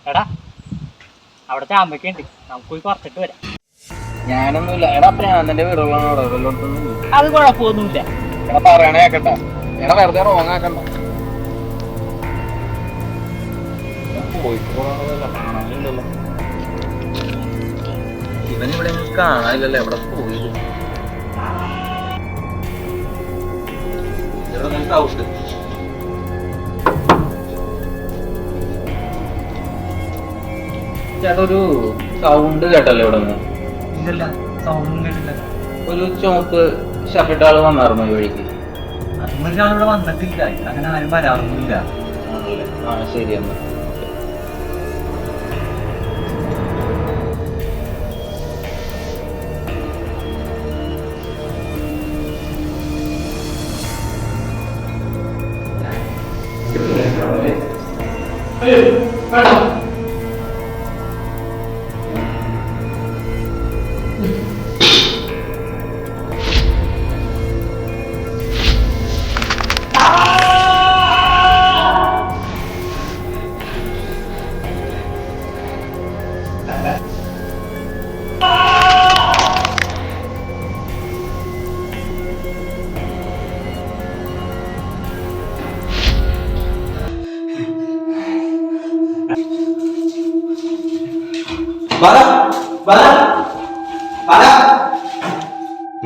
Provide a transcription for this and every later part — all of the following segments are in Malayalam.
എടാ അവിടെ ചാമ്പക്കുണ്ട്, നമുക്ക് പോയി കുറച്ചിട്ട് വരാം. ഞാനൊന്നുമില്ല. എടാ പ്രാന്തന്റെ വീടുകളാണ് അവിടെ, അത് കുഴപ്പമൊന്നുമില്ല. എടാ പറയണേ കേക്കട്ടെ. എടാ വെറുതെ റോങ് ആക്കണ്ട. കാണാനില്ലല്ലോ ഇവനിവിടെ കാണാനില്ലല്ലോ. എവിടെ പോയത്? ചേട്ടാ ഒരു സൗണ്ട് കേട്ടല്ലോ ഇവിടെ നിന്ന്. ഇല്ലല്ല, സൗണ്ടൊന്നും കേട്ടില്ല. ഒരു ചുവപ്പ് ഷർട്ടിട്ട ആള് വന്നായിരുന്നു ഈ വഴിക്ക്. ഇവിടെ വന്നിട്ടില്ല, അങ്ങനെ ആരും വരാറൊന്നുമില്ല. ആണല്ലേ? ആ ശരി എന്നാ.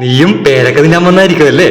നീയും പേരൊക്കെ തിന്നാൻ വന്നായിരിക്കും അല്ലേ?